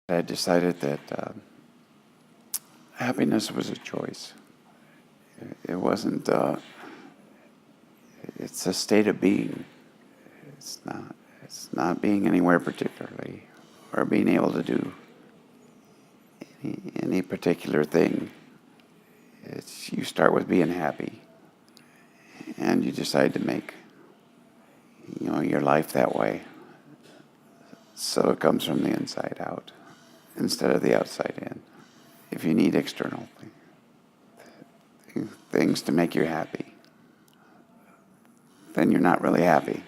I decided that happiness was a choice. It wasn't, it's a state of being. It's not, it's not being anywhere particularly or being able to do any particular thing. It's, you start with being happy and you decide to make, your life that way. So it comes from the inside out instead of the outside in. If you need external things to make you happy, then you're not really happy.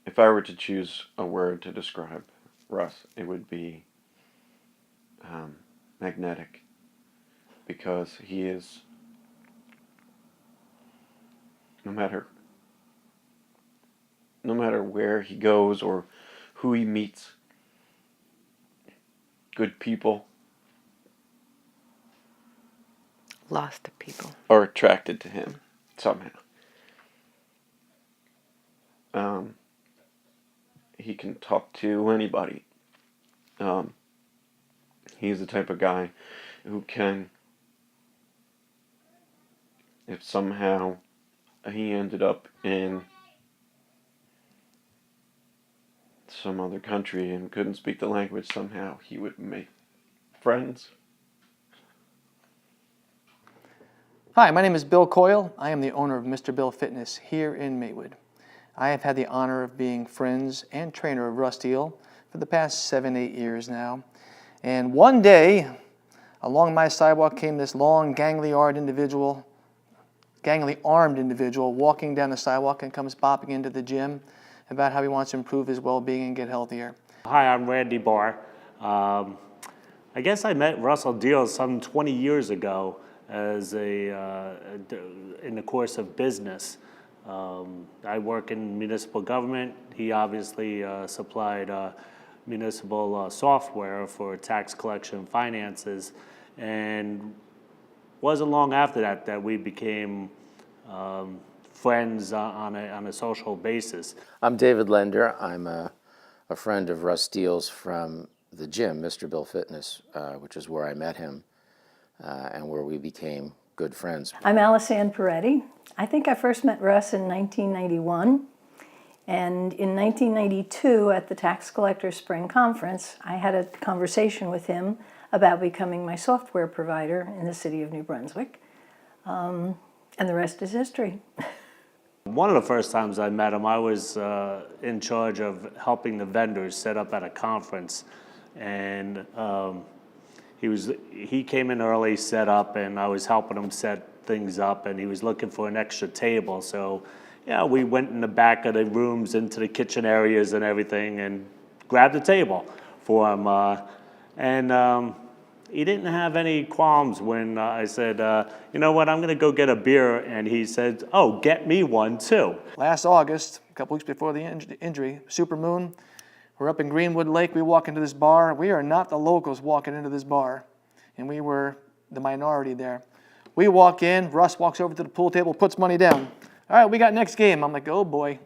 If I were to choose a word to describe Russ, it would be magnetic, because he is, no matter where he goes or who he meets, good people Lost of people. are attracted to him somehow. He can talk to anybody. He's the type of guy who can, if somehow he ended up in some other country and couldn't speak the language, somehow he would make friends. Hi, my name is Bill Coyle. I am the owner of Mr. Bill Fitness here in Maywood. I have had the honor of being friends and trainer of Russ Deihl for the past 7-8 years now. And one day, along my sidewalk came this long, gangly armed individual walking down the sidewalk and comes bopping into the gym about how he wants to improve his well-being and get healthier. Hi, I'm Randy Barr. I guess I met Russell Deihl some 20 years ago as in the course of business. I work in municipal government. He obviously supplied municipal software for tax collection finances, and wasn't long after that we became friends on a social basis. I'm David Lender. I'm a friend of Russ Deihls from the gym, Mr. Bill Fitness, which is where I met him and where we became good friends. I'm Alisanne Peretti. I think I first met Russ in 1991. And in 1992, at the Tax Collector Spring Conference, I had a conversation with him about becoming my software provider in the city of New Brunswick. And the rest is history. One of the first times I met him, I was in charge of helping the vendors set up at a conference, and he came in early, set up, and I was helping him set things up, and he was looking for an extra table. So, yeah, we went in the back of the rooms into the kitchen areas and everything, and grabbed a table for him. He didn't have any qualms when I said, you know what, I'm going to go get a beer. And he said, oh, get me one too. Last August, a couple weeks before the injury, supermoon, we're up in Greenwood Lake. We walk into this bar. We are not the locals walking into this bar, and we were the minority there. We walk in. Russ walks over to the pool table, puts money down. All right, we got next game. I'm like, oh boy.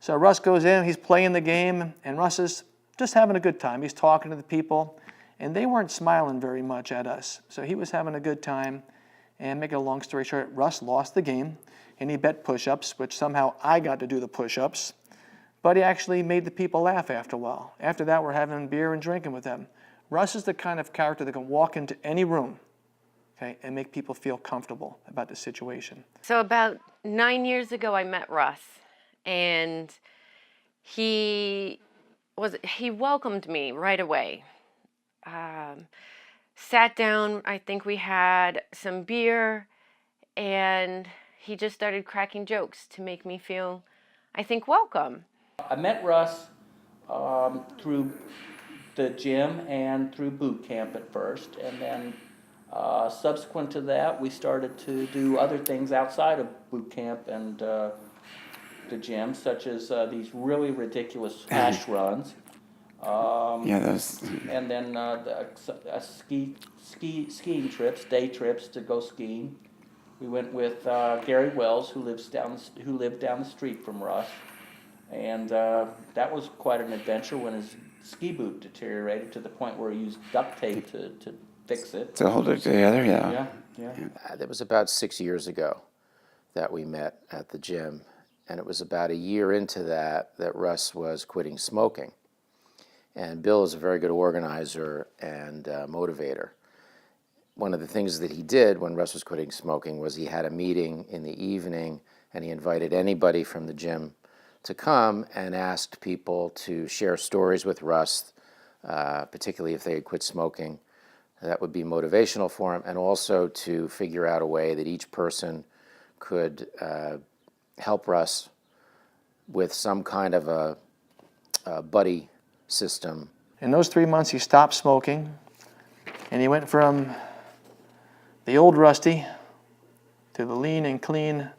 So Russ goes in. He's playing the game, and Russ is just having a good time. He's talking to the people, and they weren't smiling very much at us. So he was having a good time. And make a long story short, Russ lost the game, and he bet push-ups, which somehow I got to do the push-ups. But he actually made the people laugh after a while. After that, we're having beer and drinking with them. Russ is the kind of character that can walk into any room, okay, and make people feel comfortable about the situation. So about 9 years ago, I met Russ, and he welcomed me right away. Sat down, I think we had some beer, and he just started cracking jokes to make me feel, I think, welcome. I met Russ through the gym and through boot camp at first, and then subsequent to that, we started to do other things outside of boot camp and the gym, such as these really ridiculous hash runs. And then skiing trips, day trips to go skiing. We went with Gary Wells, who lived down the street from Russ, and that was quite an adventure when his ski boot deteriorated to the point where he used duct tape to fix it. To hold it together, yeah. Yeah, yeah. It was about 6 years ago that we met at the gym, and it was about a year into that Russ was quitting smoking. And Bill is a very good organizer and motivator. One of the things that he did when Russ was quitting smoking was he had a meeting in the evening, and he invited anybody from the gym to come and asked people to share stories with Russ, particularly if they had quit smoking. That would be motivational for him, and also to figure out a way that each person could help Russ with some kind of a buddy system. In those 3 months, he stopped smoking, and he went from the old Rusty to the lean and clean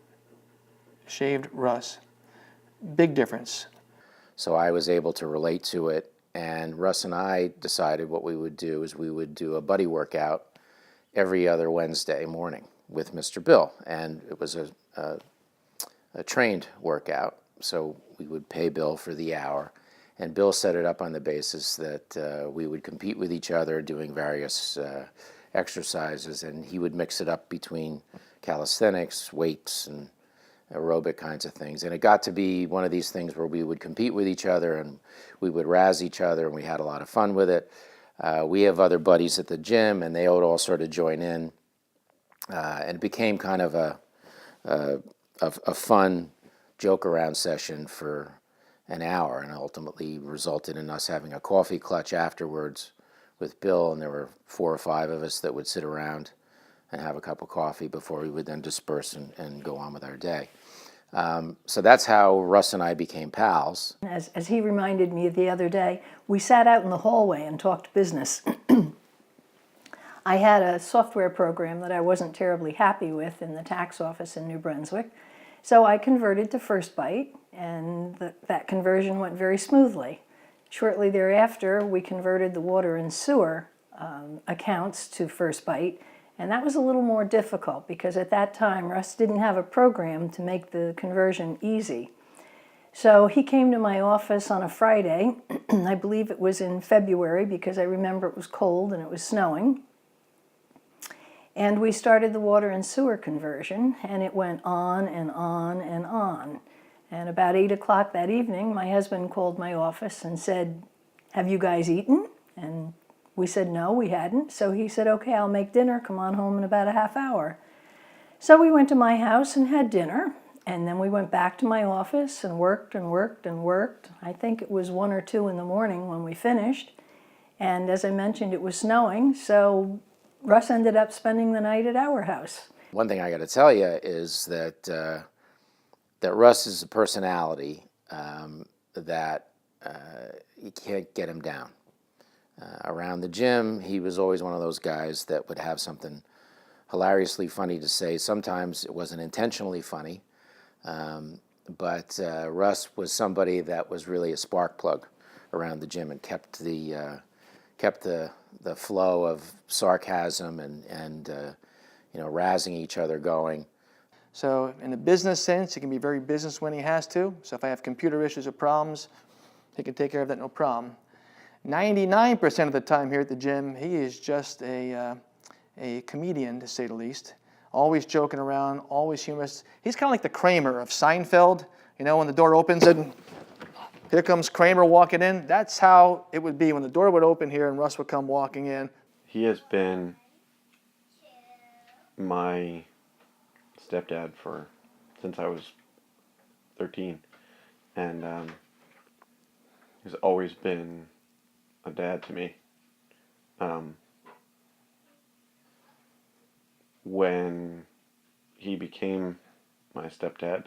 shaved Russ. Big difference. So I was able to relate to it, and Russ and I decided what we would do is we would do a buddy workout every other Wednesday morning with Mr. Bill, and it was a trained workout, so we would pay Bill for the hour, and Bill set it up on the basis that we would compete with each other doing various exercises, and he would mix it up between calisthenics, weights, and aerobic kinds of things. And it got to be one of these things where we would compete with each other and we would razz each other, and we had a lot of fun with it. We have other buddies at the gym, and they would all sort of join in. And it became kind of a fun joke around session for an hour, and ultimately resulted in us having a coffee clutch afterwards with Bill, and there were 4 or 5 of us that would sit around and have a cup of coffee before we would then disperse and go on with our day. So that's how Russ and I became pals. As he reminded me the other day, we sat out in the hallway and talked business. I had a software program that I wasn't terribly happy with in the tax office in New Brunswick, so I converted to First Bite, and that conversion went very smoothly. Shortly thereafter, we converted the water and sewer accounts to First Bite, and that was a little more difficult because at that time Russ didn't have a program to make the conversion easy. So he came to my office on a Friday, I believe it was in February because I remember it was cold and it was snowing. And we started the water and sewer conversion, and it went on and on and on. And about 8 o'clock that evening, my husband called my office and said, "Have you guys eaten?" And we said no, we hadn't. So he said, "Okay, I'll make dinner. Come on home in about a half hour." So we went to my house and had dinner, and then we went back to my office and worked and worked and worked. I think it was 1 or 2 in the morning when we finished. And as I mentioned, it was snowing, so Russ ended up spending the night at our house. One thing I got to tell you is that Russ is a personality that you can't get him down. Around the gym, he was always one of those guys that would have something hilariously funny to say. Sometimes it wasn't intentionally funny, but Russ was somebody that was really a spark plug around the gym and kept the flow of sarcasm and razzing each other going. So in a business sense, he can be very business when he has to. So if I have computer issues or problems, he can take care of that no problem. 99% of the time here at the gym, he is just a comedian, to say the least. Always joking around, always humorous. He's kind of like the Kramer of Seinfeld. You know, when the door opens and here comes Kramer walking in. That's how it would be when the door would open here and Russ would come walking in. He has been my stepdad since I was 13, and he's always been a dad to me. When he became my stepdad,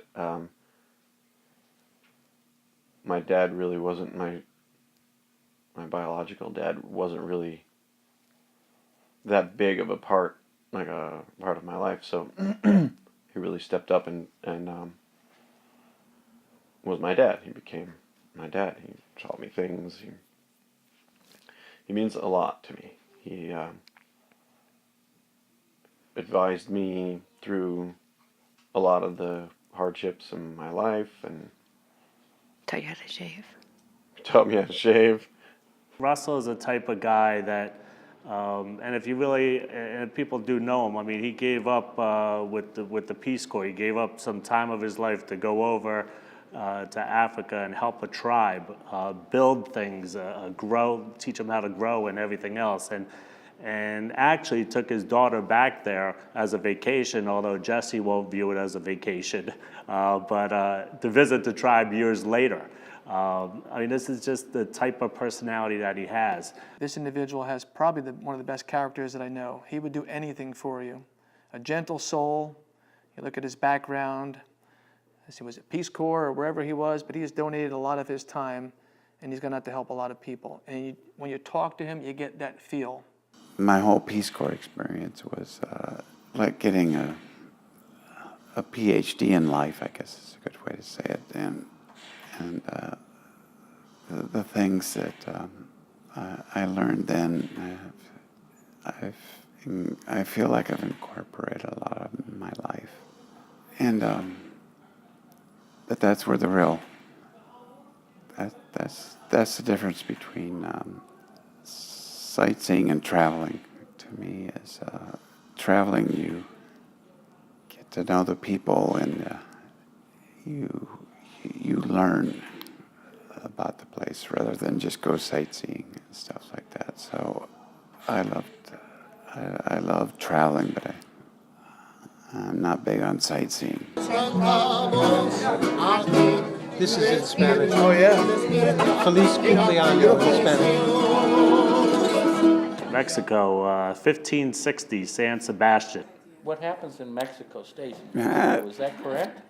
my dad really wasn't my biological dad wasn't really that big of a part of my life, so he really stepped up and was my dad. He became my dad. He taught me things. He means a lot to me. He advised me through a lot of the hardships in my life and Taught you how to shave. taught me how to shave. Russell is the type of guy that, and if you really, and people do know him, I mean, he gave up with the Peace Corps. He gave up some time of his life to go over to Africa and help a tribe build things, grow, teach them how to grow and everything else. And actually took his daughter back there as a vacation, although Jesse won't view it as a vacation, but to visit the tribe years later. I mean, this is just the type of personality that he has. This individual has probably one of the best characters that I know. He would do anything for you. A gentle soul. You look at his background. He was at Peace Corps or wherever he was, but he has donated a lot of his time, and he's gone out to help a lot of people. And when you talk to him, you get that feel. My whole Peace Corps experience was like getting a PhD in life, I guess is a good way to say it. And the things that I learned then, I feel like I've incorporated a lot of them in my life. And but that's where the real, that's the difference between sightseeing and traveling. To me, is traveling, you get to know the people, and you learn about the place rather than just go sightseeing and stuff like that. So I love traveling, but I'm not big on sightseeing. This is in Spanish. Oh, yeah. Feliz cumpleaños in Spanish. Mexico, 1560, San Sebastian. What happens in Mexico Station? Is that correct?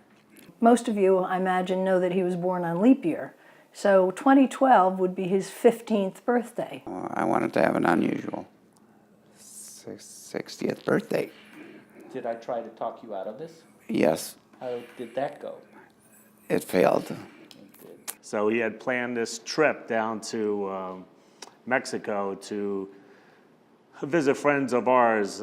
Most of you, I imagine, know that he was born on leap year. So 2012 would be his 15th birthday. I wanted to have an unusual 60th birthday. Did I try to talk you out of this? Yes, How did that go? it failed. So he had planned this trip down to Mexico to visit friends of ours,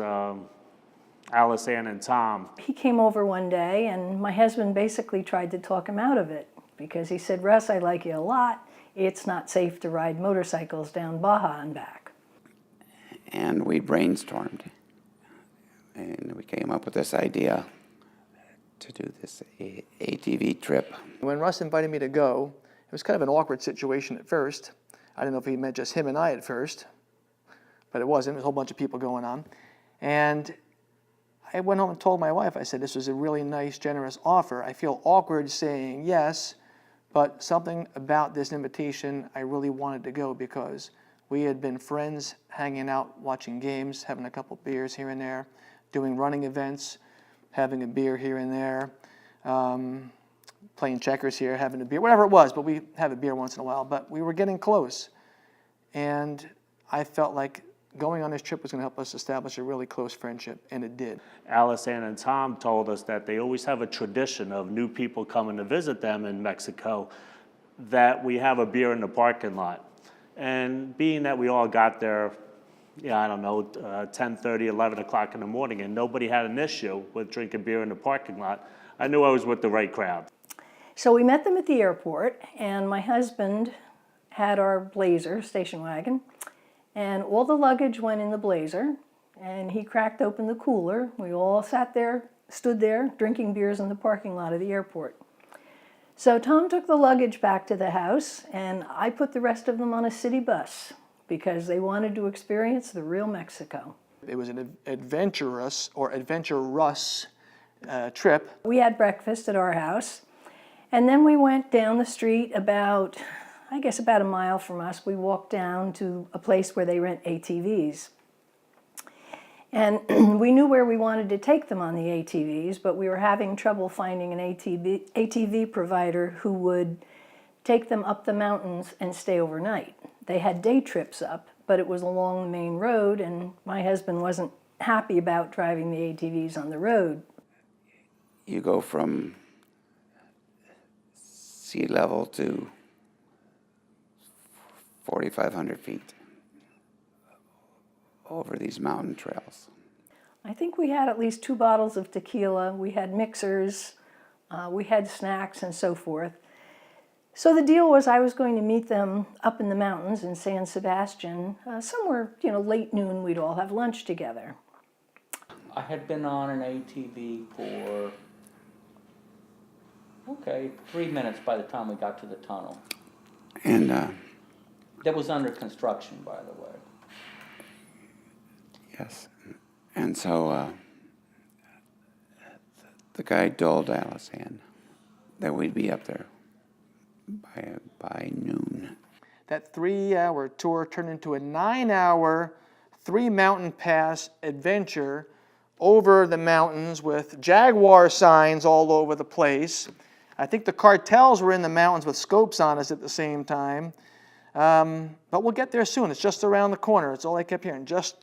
Alice Ann and Tom. He came over one day, and my husband basically tried to talk him out of it because he said, "Russ, I like you a lot. It's not safe to ride motorcycles down Baja and back." And we brainstormed, and we came up with this idea to do this ATV trip. When Russ invited me to go, it was kind of an awkward situation at first. I didn't know if he meant just him and I at first, but it wasn't. There was a whole bunch of people going on. And I went home and told my wife, I said, this was a really nice, generous offer. I feel awkward saying yes, but something about this invitation, I really wanted to go because we had been friends, hanging out, watching games, having a couple beers here and there, doing running events, having a beer here and there, playing checkers here, having a beer, whatever it was, but we have a beer once in a while. But we were getting close, and I felt like going on this trip was going to help us establish a really close friendship, and it did. Alice Ann and Tom told us that they always have a tradition of new people coming to visit them in Mexico, that we have a beer in the parking lot. And being that we all got there, I don't know, 10:30, 11 o'clock in the morning, and nobody had an issue with drinking beer in the parking lot, I knew I was with the right crowd. So we met them at the airport, and my husband had our Blazer station wagon, and all the luggage went in the Blazer, and he cracked open the cooler. We all stood there, drinking beers in the parking lot of the airport. So Tom took the luggage back to the house, and I put the rest of them on a city bus because they wanted to experience the real Mexico. It was an adventurous trip. We had breakfast at our house, and then we went down the street about a mile from us. We walked down to a place where they rent ATVs. And we knew where we wanted to take them on the ATVs, but we were having trouble finding an ATV provider who would take them up the mountains and stay overnight. They had day trips up, but it was along the main road, and my husband wasn't happy about driving the ATVs on the road. You go from sea level to 4,500 feet over these mountain trails. I think we had at least 2 bottles of tequila. We had mixers, we had snacks and so forth. So the deal was I was going to meet them up in the mountains in San Sebastian. Somewhere, late noon, we'd all have lunch together. I had been on an ATV for, 3 minutes by the time we got to the tunnel. And That was under construction, by the way. yes, and so the guide told Allison that we'd be up there by noon. That 3-hour tour turned into a 9-hour, 3-mountain pass adventure over the mountains with Jaguar signs all over the place. I think the cartels were in the mountains with scopes on us at the same time. But we'll get there soon. It's just around the corner. It's all I kept hearing. Just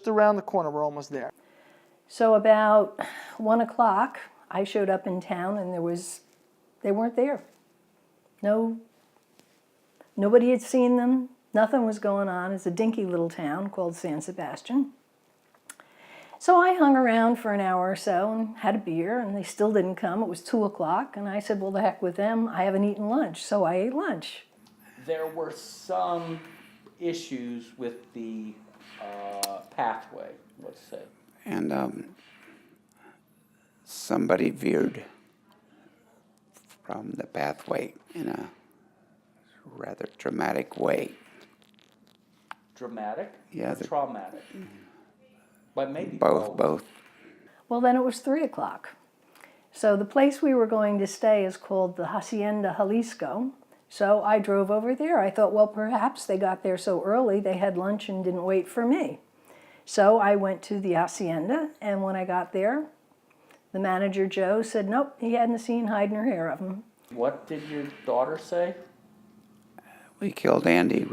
around the corner. We're almost there. So about 1 o'clock, I showed up in town and they weren't there. Nobody had seen them. Nothing was going on. It's a dinky little town called San Sebastian. So I hung around for an hour or so and had a beer, and they still didn't come. It was 2 o'clock, and I said, well, the heck with them. I haven't eaten lunch, so I ate lunch. There were some issues with the pathway, let's say. And somebody veered from the pathway in a rather dramatic way. Dramatic? Yeah, or traumatic? But maybe both. Well, then it was 3 o'clock. So the place we were going to stay is called the Hacienda Jalisco. So I drove over there. I thought, well, perhaps they got there so early they had lunch and didn't wait for me. So I went to the Hacienda, and when I got there, the manager, Joe, said, nope, he hadn't seen hide nor hair of him. What did your daughter say? We killed Andy.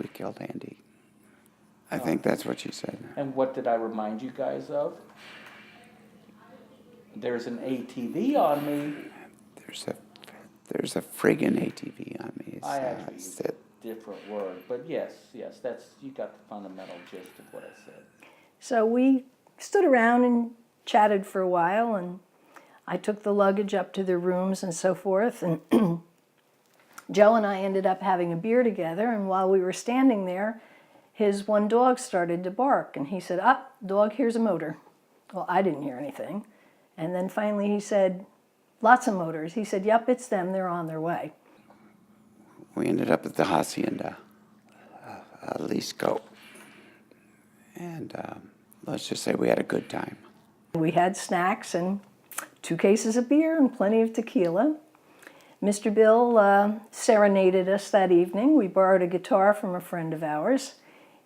I think that's what she said. And what did I remind you guys of? There's an ATV on me. There's a friggin' ATV on me. I actually used a different word, but yes, that's you got the fundamental gist of what I said. So we stood around and chatted for a while, and I took the luggage up to their rooms and so forth, and Joe and I ended up having a beer together, and while we were standing there, his one dog started to bark, and he said, dog hears a motor. Well, I didn't hear anything. And then finally he said, lots of motors. He said, yep, it's them, they're on their way. We ended up at the Hacienda Jalisco. And let's just say we had a good time. We had snacks and 2 cases of beer and plenty of tequila. Mr. Bill serenaded us that evening. We borrowed a guitar from a friend of ours,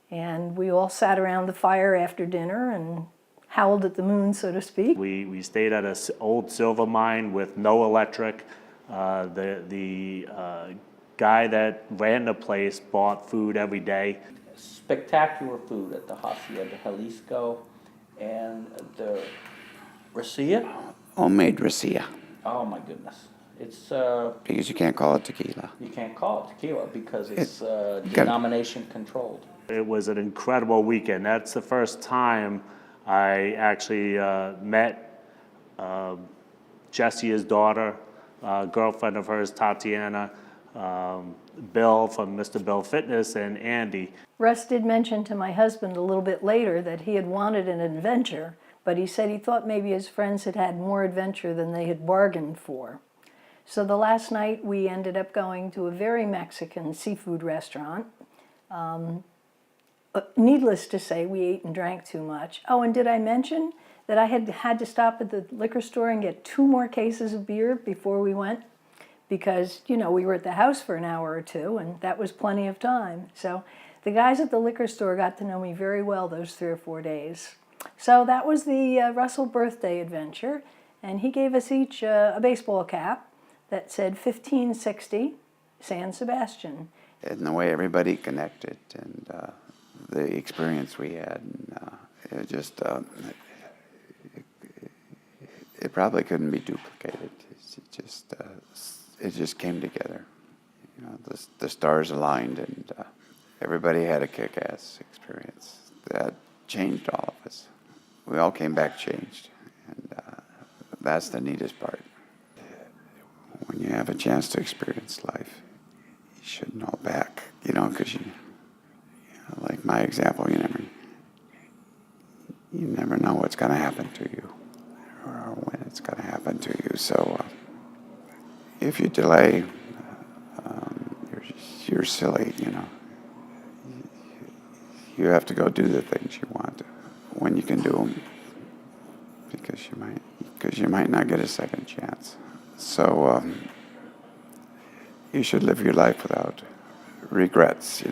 and we all sat around the fire after dinner and howled at the moon, so to speak. We stayed at an old silver mine with no electric. The guy that ran the place bought food every day. Spectacular food at the Hacienda Jalisco, and the racia. Homemade racia. Oh my goodness. It's because you can't call it tequila. You can't call it tequila because it's denomination controlled. It was an incredible weekend. That's the first time I actually met Jessie, his daughter, girlfriend of hers, Tatiana, Bill from Mr. Bill Fitness, and Andy. Russ did mention to my husband a little bit later that he had wanted an adventure, but he said he thought maybe his friends had had more adventure than they had bargained for. So the last night we ended up going to a very Mexican seafood restaurant. Needless to say, we ate and drank too much. Oh, and did I mention that I had to stop at the liquor store and get 2 more cases of beer before we went? Because, we were at the house for an hour or 2, and that was plenty of time. So the guys at the liquor store got to know me very well those 3 or 4 days. So that was the Russell birthday adventure, and he gave us each a baseball cap that said 1560 San Sebastian. And the way everybody connected and the experience we had, and it just, it probably couldn't be duplicated. It just came together. The stars aligned, and everybody had a kick-ass experience. That changed all of us. We all came back changed, and that's the neatest part. When you have a chance to experience life, because like my example, you never know what's going to happen to you or when it's going to happen to you. So if you delay, you're silly, You have to go do the things you want when you can do them, because you might not get a second chance. So you should live your life without regrets,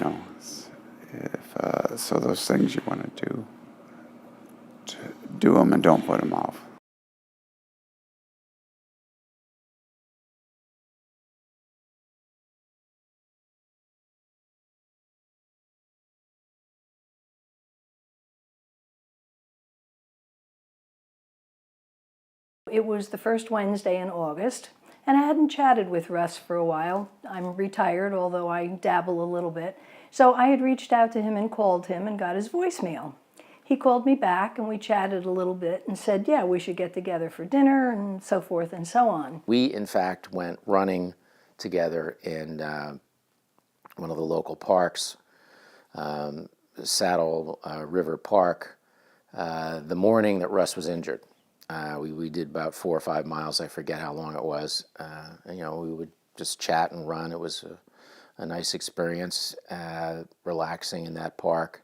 So those things you want to do them and don't put them off. It was the first Wednesday in August, and I hadn't chatted with Russ for a while. I'm retired, although I dabble a little bit. So I had reached out to him and called him and got his voicemail. He called me back and we chatted a little bit and said, yeah, we should get together for dinner and so forth and so on. We, in fact, went running together in one of the local parks, Saddle River Park, the morning that Russ was injured. We did about 4 or 5 miles. I forget how long it was. We would just chat and run. It was a nice experience, relaxing in that park.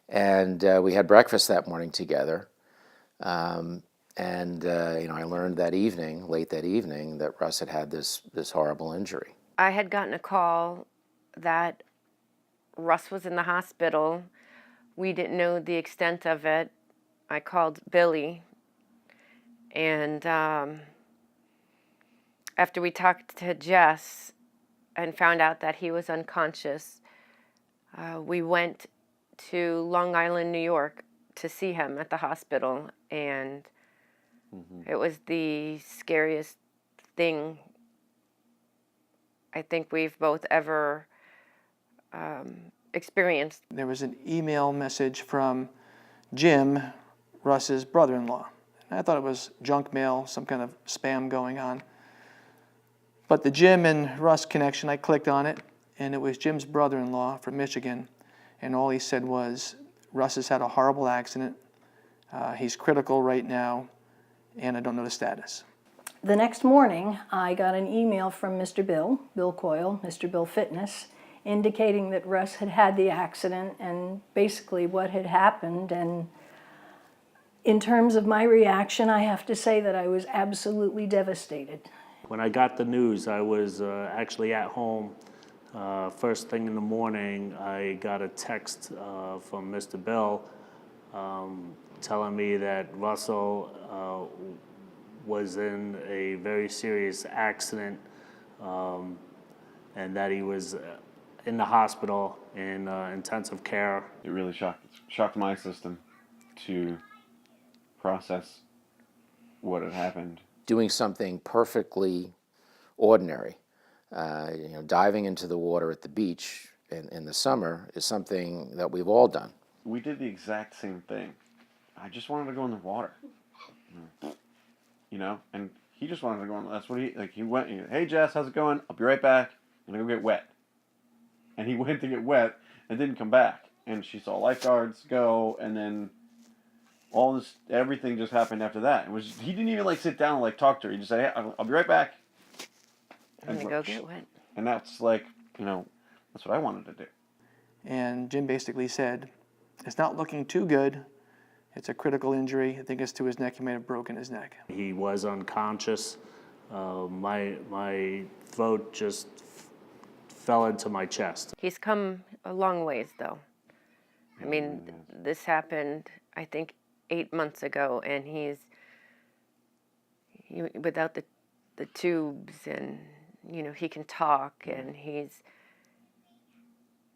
And we had breakfast that morning together. I learned that evening, late that evening, that Russ had had this horrible injury. I had gotten a call that Russ was in the hospital. We didn't know the extent of it. I called Billy. And after we talked to Jess and found out that he was unconscious, we went to Long Island, New York to see him at the hospital. And it was the scariest thing I think we've both ever experienced. There was an email message from Jim, Russ's brother-in-law. I thought it was junk mail, some kind of spam going on. But the Jim and Russ connection, I clicked on it, and it was Jim's brother-in-law from Michigan. And all he said was, Russ has had a horrible accident. He's critical right now, and I don't know the status. The next morning, I got an email from Mr. Bill Coyle, Mr. Bill Fitness, indicating that Russ had had the accident and basically what had happened. And in terms of my reaction, I have to say that I was absolutely devastated. When I got the news, I was actually at home. First thing in the morning, I got a text from Mr. Bill telling me that Russell was in a very serious accident and that he was in the hospital in intensive care. It really shocked my system to process what had happened. Doing something perfectly ordinary, diving into the water at the beach in the summer is something that we've all done. We did the exact same thing. I just wanted to go in the water, and he just wanted to go in. That's what he went. Hey Jess, how's it going? I'll be right back. I'm gonna go get wet. And he went to get wet and didn't come back. And she saw lifeguards go, and then everything just happened after that. He didn't even sit down and talk to her. He just said, "Hey, I'll be right back." And then go get wet. And that's that's what I wanted to do. And Jim basically said, it's not looking too good. It's a critical injury. I think it's to his neck. He may have broken his neck. He was unconscious. My throat just fell into my chest. He's come a long ways, though. I mean, this happened, I think, 8 months ago, and he's without the tubes, and he can talk, and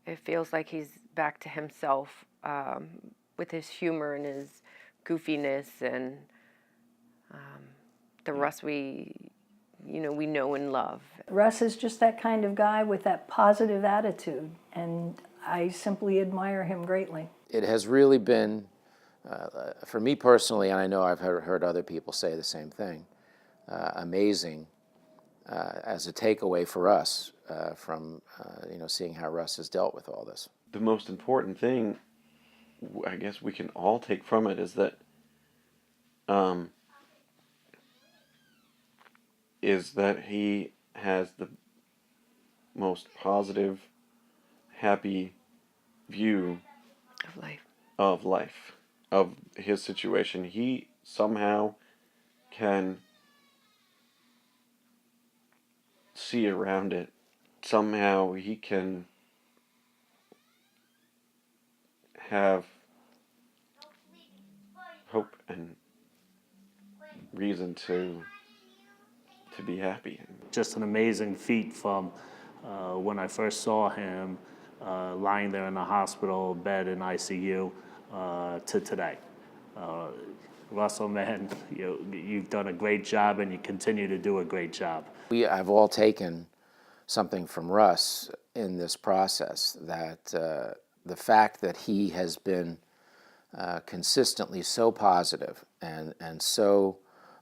it feels like he's back to himself with his humor and his goofiness and the Russ we know and love. Russ is just that kind of guy with that positive attitude, and I simply admire him greatly. It has really been, for me personally, and I know I've heard other people say the same thing, amazing as a takeaway for us from seeing how Russ has dealt with all this. The most important thing, I guess we can all take from it, is that he has the most positive, happy view Of life. of his situation. He somehow can see around it. Somehow he can have hope and reason to be happy. Just an amazing feat from when I first saw him lying there in the hospital bed in ICU to today. Russell, man, you've done a great job and you continue to do a great job. We have all taken something from Russ in this process, that the fact that he has been consistently so positive and so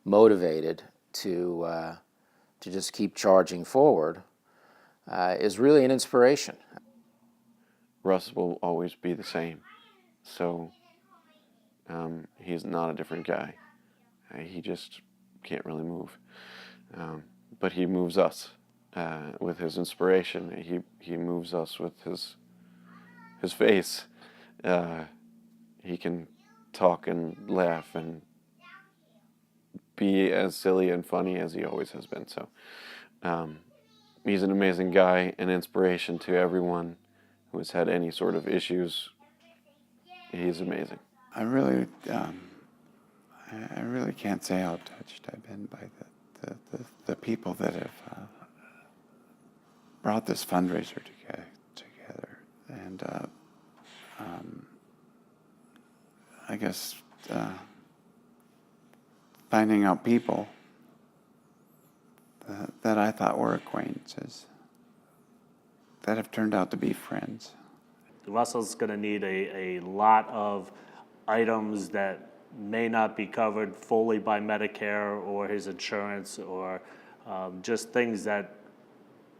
motivated to just keep charging forward is really an inspiration. Russ will always be the same. So he's not a different guy. He just can't really move. But he moves us with his inspiration. He moves us with his face. He can talk and laugh and be as silly and funny as he always has been. So he's an amazing guy, an inspiration to everyone who has had any sort of issues. He's amazing. I really can't say how touched I've been by the people that have brought this fundraiser together. And I guess finding out people that I thought were acquaintances that have turned out to be friends. Russell's going to need a lot of items that may not be covered fully by Medicare or his insurance, or just things that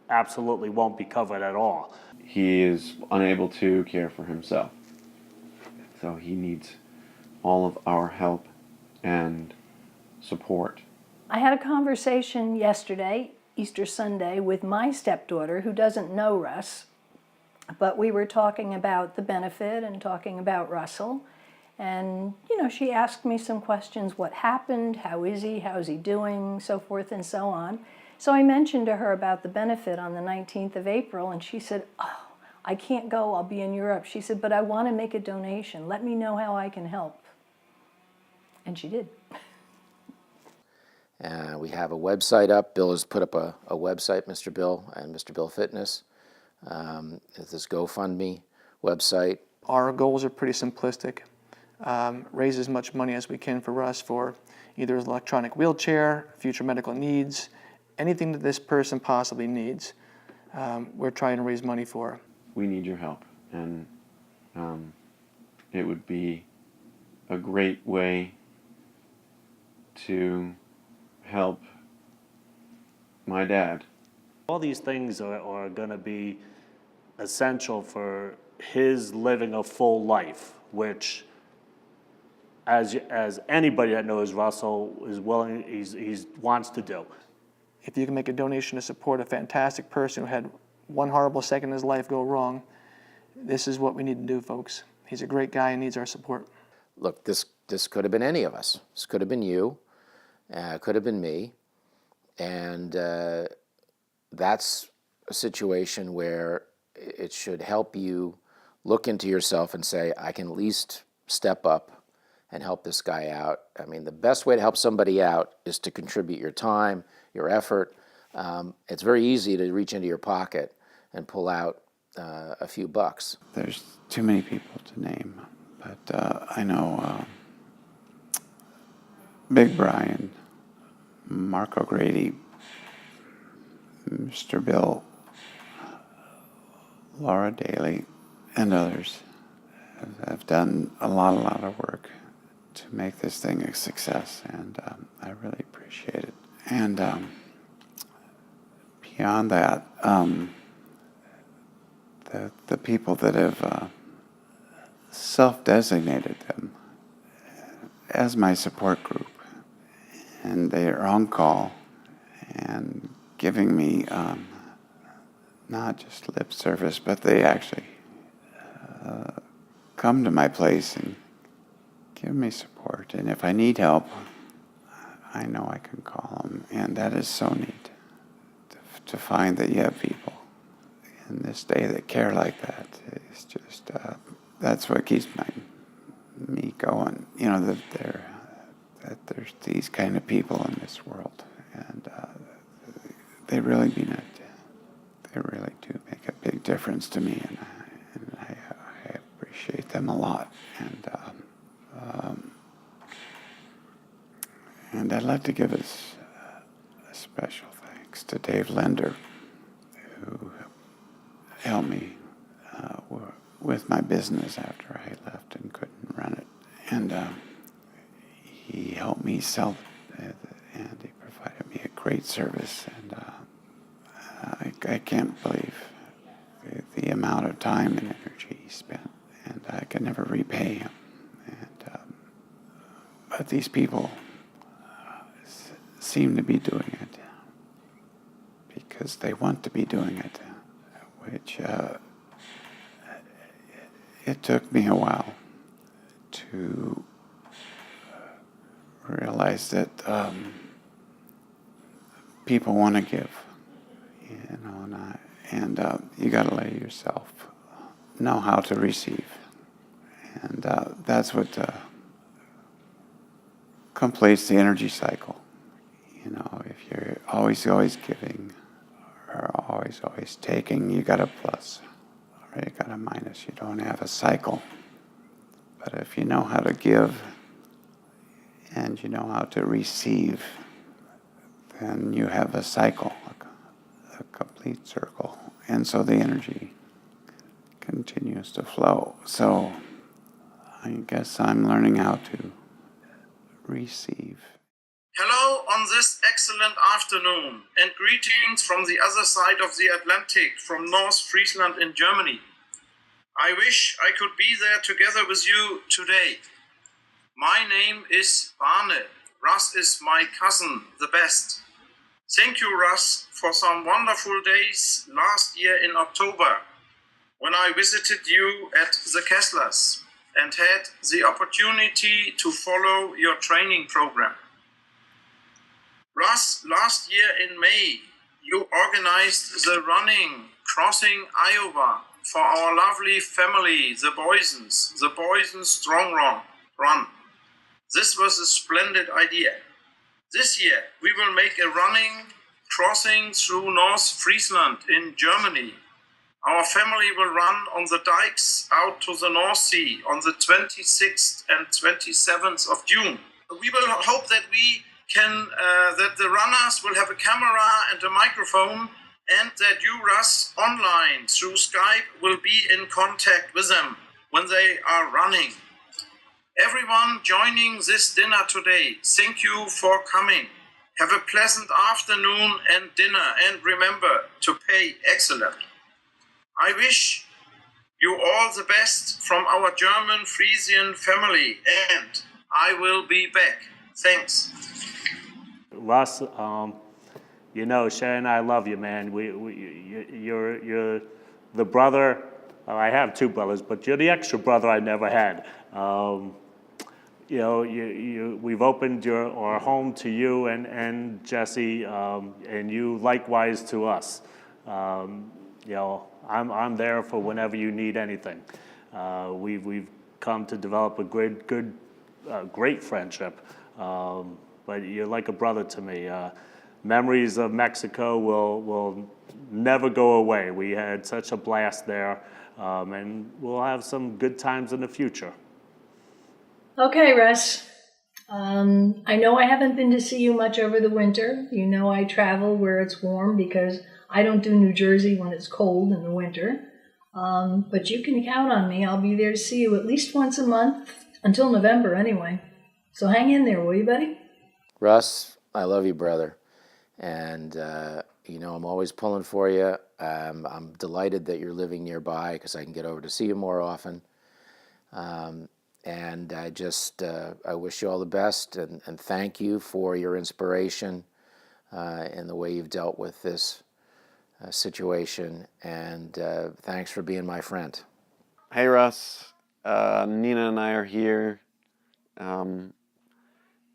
absolutely won't be covered at all. He is unable to care for himself. So he needs all of our help and support. I had a conversation yesterday, Easter Sunday, with my stepdaughter who doesn't know Russ, but we were talking about the benefit and talking about Russell. And, she asked me some questions: what happened, how is he, how's he doing, so forth and so on. So I mentioned to her about the benefit on the 19th of April, and she said, "Oh, I can't go, I'll be in Europe." She said, "But I want to make a donation. Let me know how I can help." And she did. We have a website up. Bill has put up a website, Mr. Bill and Mr. Bill Fitness. It's this GoFundMe website. Our goals are pretty simplistic. Raise as much money as we can for Russ for either his electronic wheelchair, future medical needs, anything that this person possibly needs. We're trying to raise money for. We need your help, and it would be a great way to help my dad. All these things are going to be essential for his living a full life, which, as anybody that knows Russell is willing, he's wants to do. If you can make a donation to support a fantastic person who had one horrible second in his life go wrong, this is what we need to do, folks. He's a great guy and needs our support. Look, this could have been any of us. This could have been you. Could have been me. And that's a situation where it should help you look into yourself and say, I can at least step up and help this guy out. I mean, the best way to help somebody out is to contribute your time, your effort. It's very easy to reach into your pocket and pull out a few bucks. There's too many people to name, but I know Big Brian, Mark O'Grady, Mr. Bill, Laura Daly, and others have done a lot of work to make this thing a success, and I really appreciate it. And beyond that, the people that have self-designated them as my support group, and they are on call and giving me not just lip service, but they actually come to my place and give me support. And if I need help, I know I can call them. And that is so neat to find that you have people in this day that care like that. It's just, that's what keeps me going. You know, that there's these kind of people in this world. And they really mean it. They really do make a big difference to me. And I appreciate them a lot. And I'd like to give a special thanks to Dave Lender, who helped me with my business after I left and couldn't run it. And he helped me sell it, and he provided me a great service. And I can't believe the amount of time and energy he spent, and I can never repay him. But these people seem to be doing it because they want to be doing it, which it took me a while to realize that people want to give, you know, and you got to let yourself know how to receive, and that's what completes the energy cycle. You know, if you're always giving or always taking, you got a plus or you got a minus. You don't have a cycle. But if you know how to give and you know how to receive, then you have a cycle, a complete circle. And so the energy continues to flow. So I guess I'm learning how to receive. Hello on this excellent afternoon, and greetings from the other side of the Atlantic, from North Friesland in Germany. I wish I could be there together with you today. My name is Barne. Russ is my cousin, the best. Thank you, Russ, for some wonderful days last year in October, when I visited you at the Kesslers and had the opportunity to follow your training program. Russ, last year in May, you organized the running Crossing Iowa for our lovely family, the Boysons Strong Run. This was a splendid idea. This year, we will make a running crossing through North Friesland in Germany. Our family will run on the dikes out to the North Sea on the 26th and 27th of June. We will hope that that the runners will have a camera and a microphone, and that you, Russ, online through Skype will be in contact with them when they are running. Everyone joining this dinner today, thank you for coming. Have a pleasant afternoon and dinner, and remember to pay excellent. I wish you all the best from our German Frisian family, and I will be back. Thanks. Russ, you know, Sharon and I love you, man. You're the brother. Well, I have two brothers, but you're the extra brother I never had. You know, we've opened our home to you and Jesse, and you likewise to us. You know, I'm there for whenever you need anything. We've come to develop a great friendship. But you're like a brother to me. Memories of Mexico will never go away. We had such a blast there, and we'll have some good times in the future. Okay, Russ. I know I haven't been to see you much over the winter. You know I travel where it's warm because I don't do New Jersey when it's cold in the winter. But you can count on me. I'll be there to see you at least once a month, until November anyway. So hang in there, will you, buddy? Russ, I love you, brother. And You know, I'm always pulling for you. I'm delighted that you're living nearby because I can get over to see you more often. And I just, I wish you all the best and thank you for your inspiration and the way you've dealt with this situation. And thanks for being my friend. Hey Russ, Nina and I are here.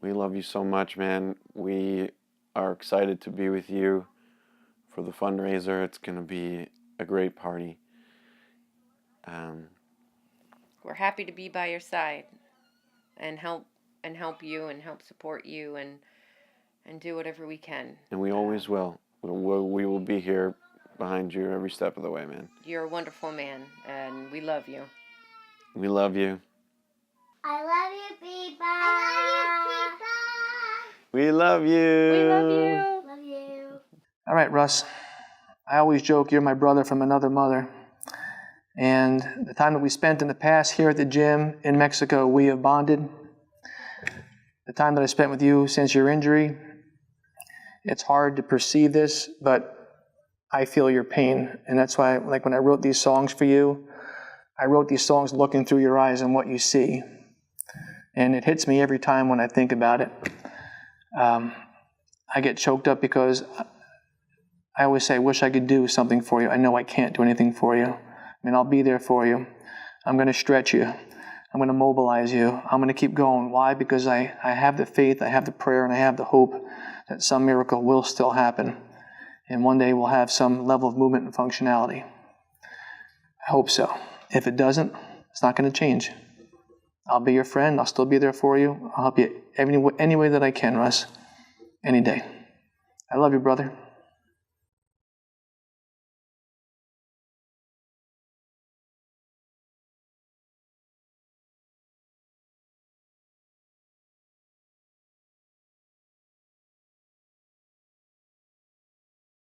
We love you so much, man. We are excited to be with you for the fundraiser. It's going to be a great party. We're happy to be by your side and help you and help support you and do whatever we can. And we always will. We will be here behind you every step of the way, man. You're a wonderful man, and we love you. We love you. I love you, Peepa. I love you, Peepa. We love you. We love you. Love you. All right, Russ. I always joke you're my brother from another mother. And the time that we spent in the past here at the gym in Mexico, we have bonded. The time that I spent with you since your injury, it's hard to perceive this, but I feel your pain. And that's why, like when I wrote these songs for you, I wrote these songs looking through your eyes and what you see. And it hits me every time when I think about it. I get choked up because I always say, I wish I could do something for you. I know I can't do anything for you. I mean, I'll be there for you. I'm going to stretch you. I'm going to mobilize you. I'm going to keep going. Why? Because I have the faith, I have the prayer, and I have the hope that some miracle will still happen. And one day we'll have some level of movement and functionality. I hope so. If it doesn't, it's not going to change. I'll be your friend. I'll still be there for you. I'll help you any way that I can, Russ. Any day. I love you, brother.